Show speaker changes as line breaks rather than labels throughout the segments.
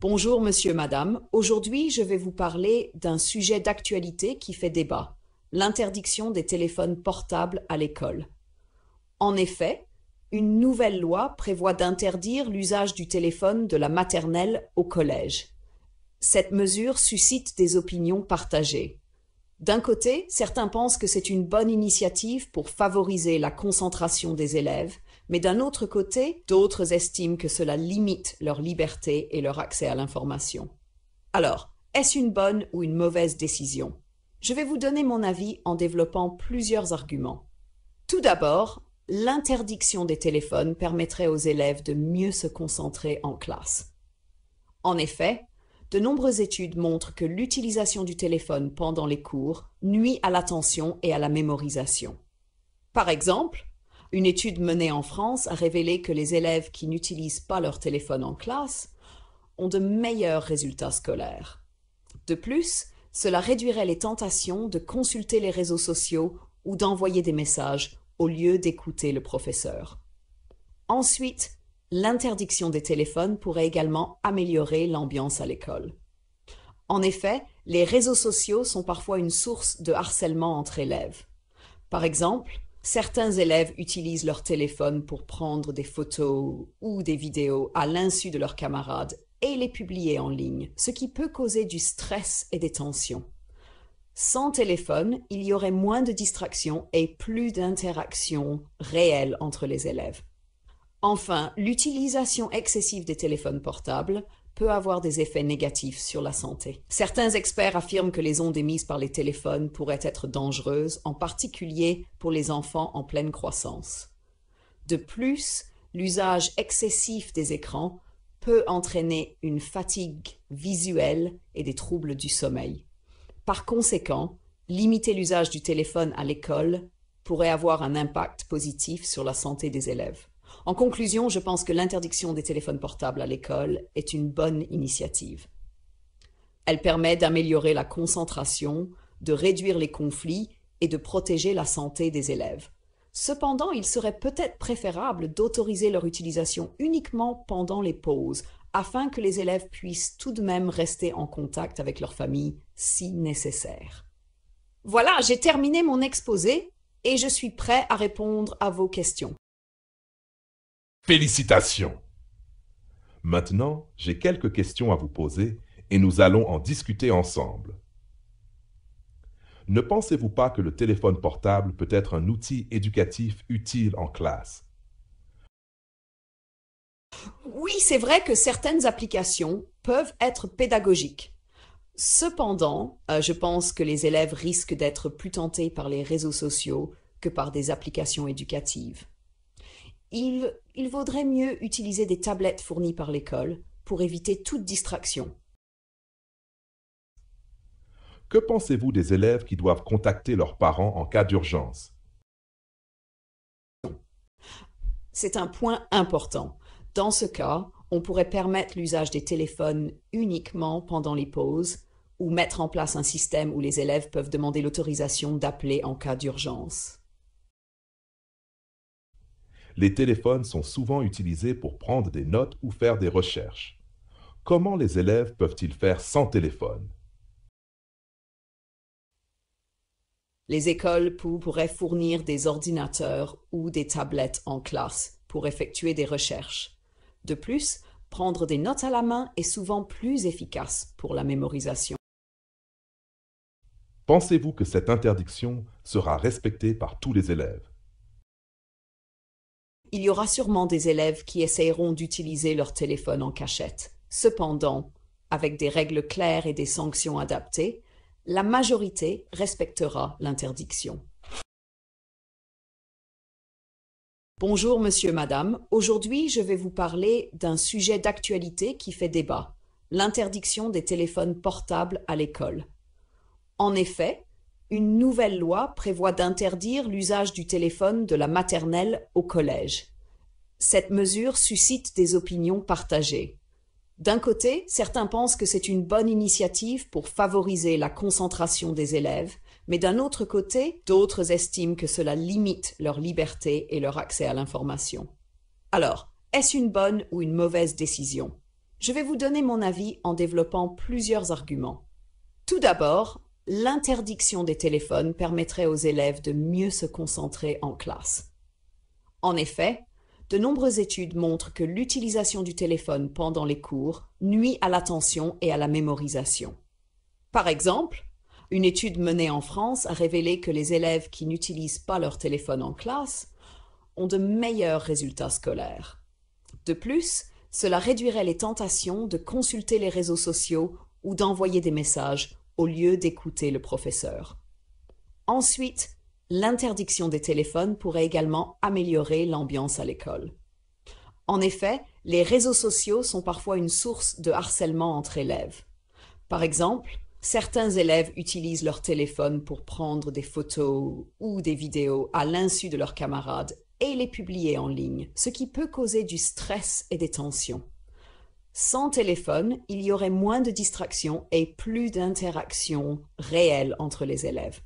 Bonjour monsieur, madame. Aujourd'hui, je vais vous parler d'un sujet d'actualité qui fait débat, l'interdiction des téléphones portables à l'école. En effet, une nouvelle loi prévoit d'interdire l'usage du téléphone de la maternelle au collège. Cette mesure suscite des opinions partagées. D'un côté, certains pensent que c'est une bonne initiative pour favoriser la concentration des élèves, mais d'un autre côté, d'autres estiment que cela limite leur liberté et leur accès à l'information. Alors, est-ce une bonne ou une mauvaise décision? Je vais vous donner mon avis en développant plusieurs arguments. Tout d'abord, l'interdiction des téléphones permettrait aux élèves de mieux se concentrer en classe. En effet, de nombreuses études montrent que l'utilisation du téléphone pendant les cours nuit à l'attention et à la mémorisation. Par exemple, une étude menée en France a révélé que les élèves qui n'utilisent pas leur téléphone en classe ont de meilleurs résultats scolaires. De plus, cela réduirait les tentations de consulter les réseaux sociaux ou d'envoyer des messages au lieu d'écouter le professeur. Ensuite, l'interdiction des téléphones pourrait également améliorer l'ambiance à l'école. En effet, les réseaux sociaux sont parfois une source de harcèlement entre élèves. Par exemple, certains élèves utilisent leur téléphone pour prendre des photos ou des vidéos à l'insu de leurs camarades et les publier en ligne, ce qui peut causer du stress et des tensions. Sans téléphone, il y aurait moins de distractions et plus d'interactions réelles entre les élèves. Enfin, l'utilisation excessive des téléphones portables peut avoir des effets négatifs sur la santé. Certains experts affirment que les ondes émises par les téléphones pourraient être dangereuses, en particulier pour les enfants en pleine croissance. De plus, l'usage excessif des écrans peut entraîner une fatigue visuelle et des troubles du sommeil. Par conséquent, limiter l'usage du téléphone à l'école pourrait avoir un impact positif sur la santé des élèves. En conclusion, je pense que l'interdiction des téléphones portables à l'école est une bonne initiative. Elle permet d'améliorer la concentration, de réduire les conflits et de protéger la santé des élèves. Cependant, il serait peut-être préférable d'autoriser leur utilisation uniquement pendant les pauses, afin que les élèves puissent tout de même rester en contact avec leur famille si nécessaire. Voilà, j'ai terminé mon exposé et je suis prêt à répondre à vos questions.
Félicitations! Maintenant, j'ai quelques questions à vous poser et nous allons en discuter ensemble. Ne pensez-vous pas que le téléphone portable peut être un outil éducatif utile en classe?
Oui, c'est vrai que certaines applications peuvent être pédagogiques. Cependant, je pense que les élèves risquent d'être plus tentés par les réseaux sociaux que par des applications éducatives. Il vaudrait mieux utiliser des tablettes fournies par l'école pour éviter toute distraction.
Que pensez-vous des élèves qui doivent contacter leurs parents en cas d'urgence?
C'est un point important. Dans ce cas, on pourrait permettre l'usage des téléphones uniquement pendant les pauses ou mettre en place un système où les élèves peuvent demander l'autorisation d'appeler en cas d'urgence.
Les téléphones sont souvent utilisés pour prendre des notes ou faire des recherches. Comment les élèves peuvent-ils faire sans téléphone?
Les écoles pourraient fournir des ordinateurs ou des tablettes en classe pour effectuer des recherches. De plus, prendre des notes à la main est souvent plus efficace pour la mémorisation.
Pensez-vous que cette interdiction sera respectée par tous les élèves?
Il y aura sûrement des élèves qui essayeront d'utiliser leur téléphone en cachette. Cependant, avec des règles claires et des sanctions adaptées, la majorité respectera l'interdiction. Bonjour monsieur, madame. Aujourd'hui, je vais vous parler d'un sujet d'actualité qui fait débat, l'interdiction des téléphones portables à l'école. En effet, une nouvelle loi prévoit d'interdire l'usage du téléphone de la maternelle au collège. Cette mesure suscite des opinions partagées. D'un côté, certains pensent que c'est une bonne initiative pour favoriser la concentration des élèves, mais d'un autre côté, d'autres estiment que cela limite leur liberté et leur accès à l'information. Alors, est-ce une bonne ou une mauvaise décision? Je vais vous donner mon avis en développant plusieurs arguments. Tout d'abord, l'interdiction des téléphones permettrait aux élèves de mieux se concentrer en classe. En effet, de nombreuses études montrent que l'utilisation du téléphone pendant les cours nuit à l'attention et à la mémorisation. Par exemple, une étude menée en France a révélé que les élèves qui n'utilisent pas leur téléphone en classe ont de meilleurs résultats scolaires. De plus, cela réduirait les tentations de consulter les réseaux sociaux ou d'envoyer des messages au lieu d'écouter le professeur. Ensuite, l'interdiction des téléphones pourrait également améliorer l'ambiance à l'école. En effet, les réseaux sociaux sont parfois une source de harcèlement entre élèves. Par exemple, certains élèves utilisent leur téléphone pour prendre des photos ou des vidéos à l'insu de leurs camarades et les publier en ligne, ce qui peut causer du stress et des tensions. Sans téléphone, il y aurait moins de distractions et plus d'interactions réelles entre les élèves.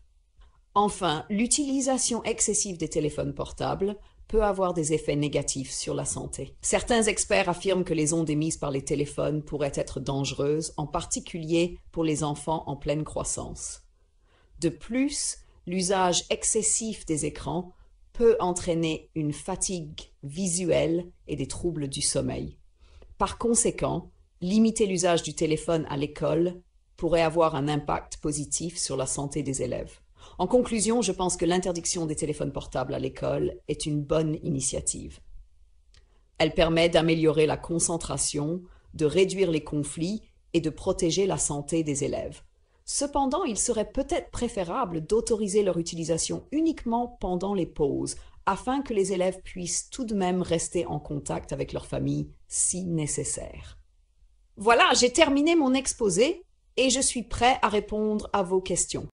Enfin, l'utilisation excessive des téléphones portables peut avoir des effets négatifs sur la santé. Certains experts affirment que les ondes émises par les téléphones pourraient être dangereuses, en particulier pour les enfants en pleine croissance. De plus, l'usage excessif des écrans peut entraîner une fatigue visuelle et des troubles du sommeil. Par conséquent, limiter l'usage du téléphone à l'école pourrait avoir un impact positif sur la santé des élèves. En conclusion, je pense que l'interdiction des téléphones portables à l'école est une bonne initiative. Elle permet d'améliorer la concentration, de réduire les conflits et de protéger la santé des élèves. Cependant, il serait peut-être préférable d'autoriser leur utilisation uniquement pendant les pauses, afin que les élèves puissent tout de même rester en contact avec leur famille si nécessaire. Voilà, j'ai terminé mon exposé et je suis prêt à répondre à vos questions.